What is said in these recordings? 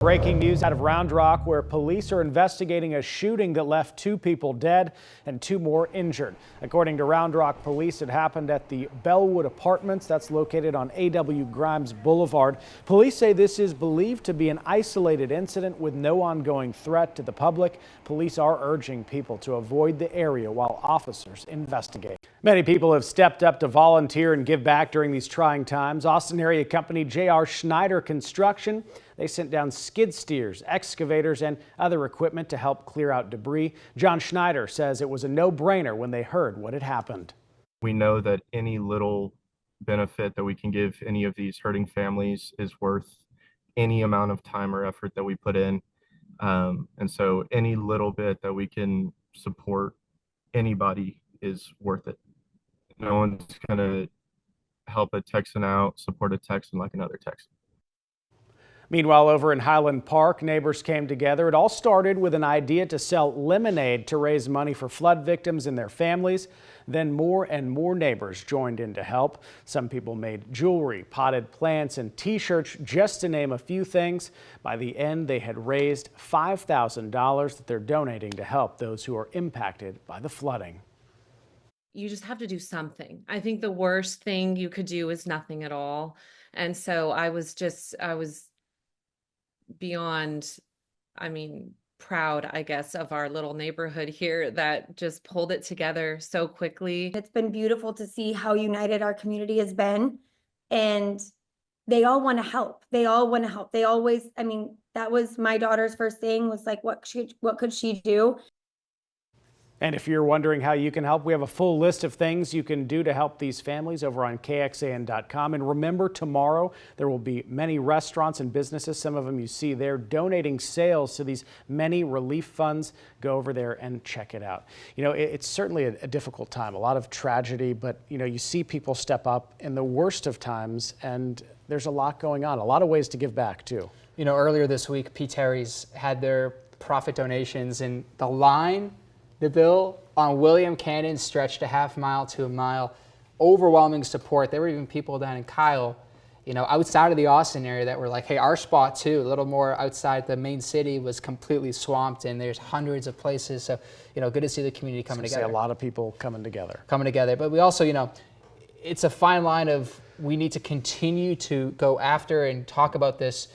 Breaking news out of Round Rock, where police are investigating a shooting that left 2 people dead and 2 more injured. According to Round Rock police, it happened at the Bellwood Apartments that's located on A.W. Grimes Boulevard. Police say this is believed to be an isolated incident with no ongoing threat to the public. Police are urging people to avoid the area while officers investigate. Many people have stepped up to volunteer and give back during these trying times. Austin area company J.R. Schneider Construction, they sent down skid steers, excavators, and other equipment to help clear out debris. John Schneider says it was a no-brainer when they heard what had happened. We know that any little benefit that we can give any of these hurting families is worth any amount of time or effort that we put in. And so any little bit that we can support anybody is worth it. No one's going to help a Texan out, support a Texan like another Texan. Meanwhile, over in Highland Park, neighbors came together. It all started with an idea to sell lemonade to raise money for flood victims and their families. Then more and more neighbors joined in to help. Some people made jewelry, potted plants, and T-shirts, just to name a few things. By the end, they had raised $5,000 that they're donating to help those who are impacted by the flooding. You just have to do something. I think the worst thing you could do is nothing at all. And so I was beyond, proud, I guess, of our little neighborhood here that just pulled it together so quickly. It's been beautiful to see how united our community has been, and they all want to help. They all want to help. They always, that was my daughter's first thing, was like, what could she do? And if you're wondering how you can help, we have a full list of things you can do to help these families over on KXAN.com. And remember, tomorrow there will be many restaurants and businesses, some of them you see there, donating sales to these many relief funds. Go over there and check it out. You know, it's certainly a difficult time, a lot of tragedy, but you see people step up in the worst of times, and there's a lot going on, a lot of ways to give back too. Earlier this week, P. Terry's had their profit donations, and the bill on William Cannon stretched a half mile to a mile. Overwhelming support. There were even people down in Kyle, outside of the Austin area that were like, hey, our spot too, a little more outside the main city, was completely swamped, and there's hundreds of places. So, good to see the community coming together. A lot of people coming together. But we also, it's a fine line of, we need to continue to go after and talk about this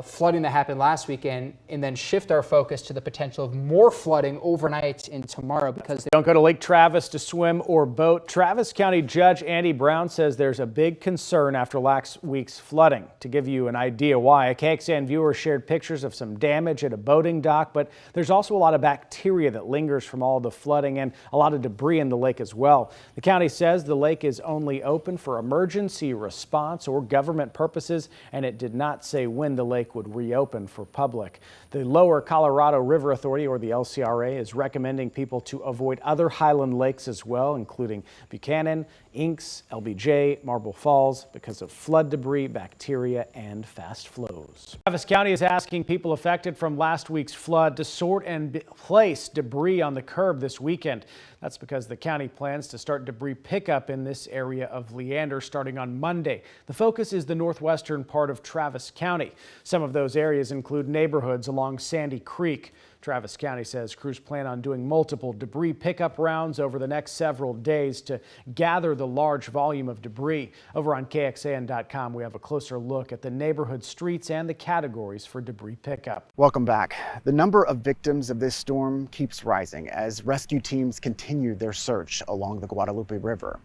flooding that happened last weekend, and then shift our focus to the potential of more flooding overnight and tomorrow. Because don't go to Lake Travis to swim or boat. Travis County Judge Andy Brown says there's a big concern after last week's flooding. To give you an idea why, a KXAN viewer shared pictures of some damage at a boating dock, but there's also a lot of bacteria that lingers from all the flooding and a lot of debris in the lake as well. The county says the lake is only open for emergency response or government purposes, and it did not say when the lake would reopen for public. The Lower Colorado River Authority, or the LCRA, is recommending people to avoid other Highland lakes as well, including Buchanan, Inks, LBJ, Marble Falls, because of flood debris, bacteria, and fast flows. Travis County is asking people affected from last week's flood to sort and place debris on the curb this weekend. That's because the county plans to start debris pickup in this area of Leander starting on Monday. The focus is the northwestern part of Travis County. Some of those areas include neighborhoods along Sandy Creek. Travis County says crews plan on doing multiple debris pickup rounds over the next several days to gather the large volume of debris. Over on KXAN.com, we have a closer look at the neighborhood streets and the categories for debris pickup. Welcome back. The number of victims of this storm keeps rising as rescue teams continue their search along the Guadalupe River.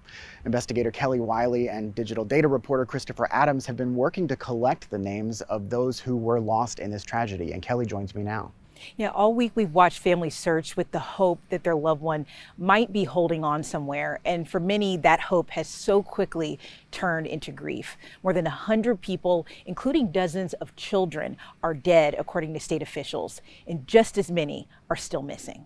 Investigator Kelly Wiley and digital data reporter Christopher Adams have been working to collect the names of those who were lost in this tragedy, and Kelly joins me now. Yeah, all week we've watched families search with the hope that their loved one might be holding on somewhere. And for many, that hope has so quickly turned into grief. More than 100 people, including dozens of children, are dead, according to state officials, and just as many are still missing.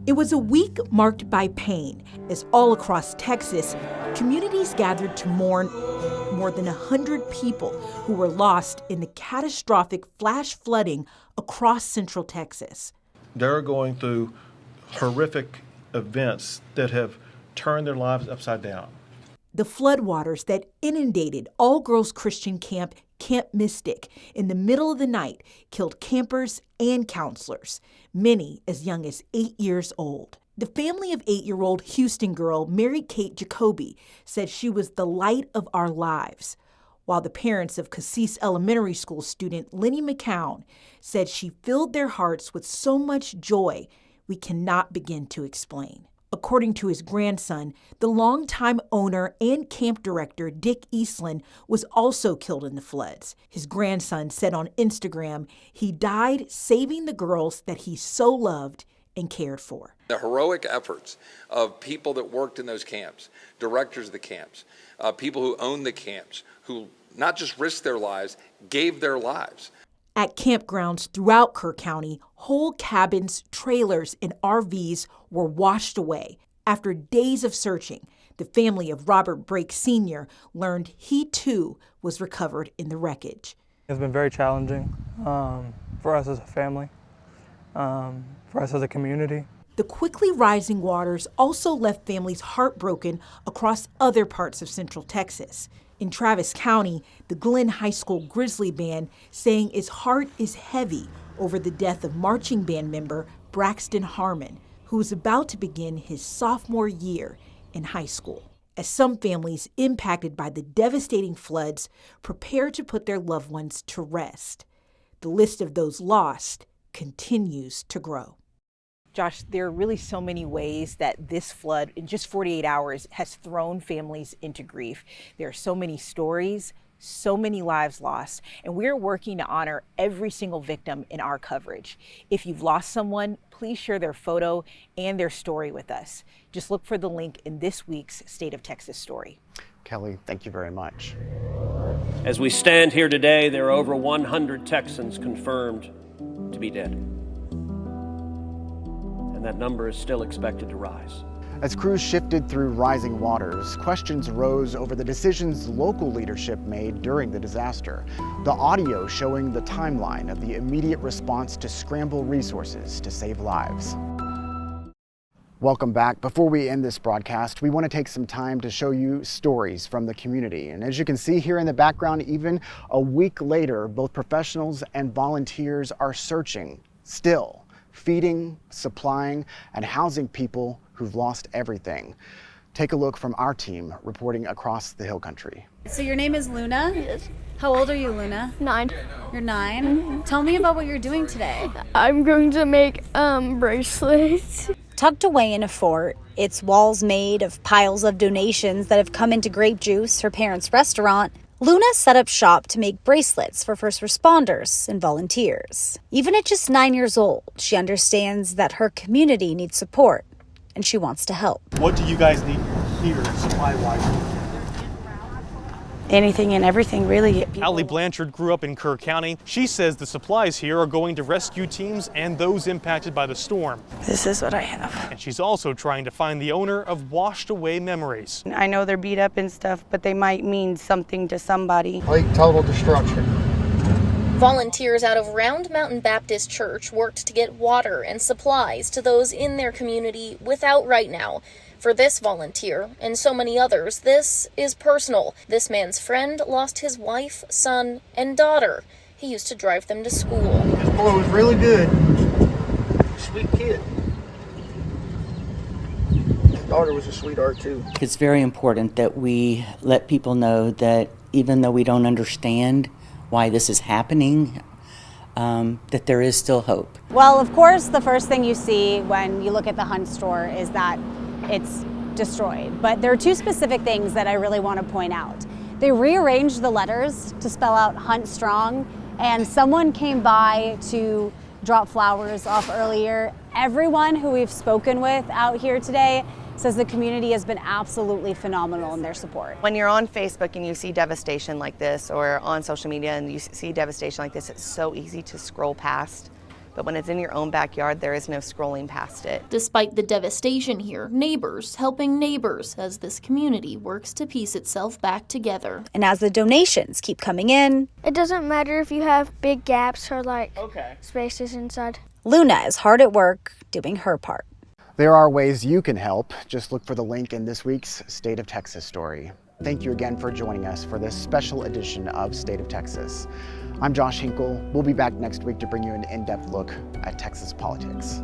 It was a week marked by pain as all across Texas, communities gathered to mourn more than 100 people who were lost in the catastrophic flash flooding across central Texas. They're going through horrific events that have turned their lives upside down. The floodwaters that inundated all-girls Christian camp, Camp Mystic, in the middle of the night killed campers and counselors, many as young as 8 years old. The family of 8-year-old Houston girl Mary Kate Jacoby said she was the light of our lives, while the parents of Cassis Elementary School student Lenny McCown said she filled their hearts with so much joy we cannot begin to explain. According to his grandson, the longtime owner and camp director, Dick Eastland, was also killed in the floods. His grandson said on Instagram he died saving the girls that he so loved and cared for. The heroic efforts of people that worked in those camps, directors of the camps, people who owned the camps, who not just risked their lives, gave their lives. At campgrounds throughout Kerr County, whole cabins, trailers, and RVs were washed away. After days of searching, the family of Robert Brake Sr. learned he too was recovered in the wreckage. It's been very challenging for us as a family, for us as a community. The quickly rising waters also left families heartbroken across other parts of Central Texas. In Travis County, the Glenn High School Grizzly Band saying its heart is heavy over the death of marching band member Braxton Harmon, who was about to begin his sophomore year in high school. As some families impacted by the devastating floods prepare to put their loved ones to rest, the list of those lost continues to grow. Josh, there are really so many ways that this flood in just 48 hours has thrown families into grief. There are so many stories, so many lives lost, and we're working to honor every single victim in our coverage. If you've lost someone, please share their photo and their story with us. Just look for the link in this week's State of Texas story. Kelly, thank you very much. As we stand here today, there are over 100 Texans confirmed to be dead. And that number is still expected to rise. As crews shifted through rising waters, questions rose over the decisions local leadership made during the disaster. The audio showing the timeline of the immediate response to scramble resources to save lives. Welcome back. Before we end this broadcast, we want to take some time to show you stories from the community. And as you can see here in the background, even a week later, both professionals and volunteers are searching still, feeding, supplying, and housing people who've lost everything. Take a look from our team reporting across the hill country. So your name is Luna? Yes. How old are you, Luna? 9. You're 9? Tell me about what you're doing today. I'm going to make bracelets. Tucked away in a fort, its walls made of piles of donations that have come into Grape Juice, her parents' restaurant, Luna set up shop to make bracelets for first responders and volunteers. Even at just 9 years old, she understands that her community needs support, and she wants to help. What do you guys need here, supply-wise? Anything and everything, really. Allie Blanchard grew up in Kerr County. She says the supplies here are going to rescue teams and those impacted by the storm. This is what I have. And she's also trying to find the owner of washed away memories. I know they're beat up and stuff, but they might mean something to somebody. Like total destruction. Volunteers out of Round Mountain Baptist Church worked to get water and supplies to those in their community without right now. For this volunteer, and so many others, this is personal. This man's friend lost his wife, son, and daughter. He used to drive them to school. This boy was really good. Sweet kid. His daughter was a sweetheart too. It's very important that we let people know that even though we don't understand why this is happening, that there is still hope. Well, of course, the first thing you see when you look at the Hunt store is that it's destroyed. But there are two specific things that I really want to point out. They rearranged the letters to spell out Hunt Strong, and someone came by to drop flowers off earlier. Everyone who we've spoken with out here today says the community has been absolutely phenomenal in their support. When you're on Facebook and you see devastation like this, or on social media and you see devastation like this, it's so easy to scroll past. But when it's in your own backyard, there is no scrolling past it. Despite the devastation here, neighbors helping neighbors as this community works to piece itself back together. And as the donations keep coming in, it doesn't matter if you have big gaps or spaces inside. Luna is hard at work doing her part. There are ways you can help. Just look for the link in this week's State of Texas story. thank you again for joining us for this special edition of State of Texas. I'm Josh Hinkle. We'll be back next week to bring you an in-depth look at Texas politics.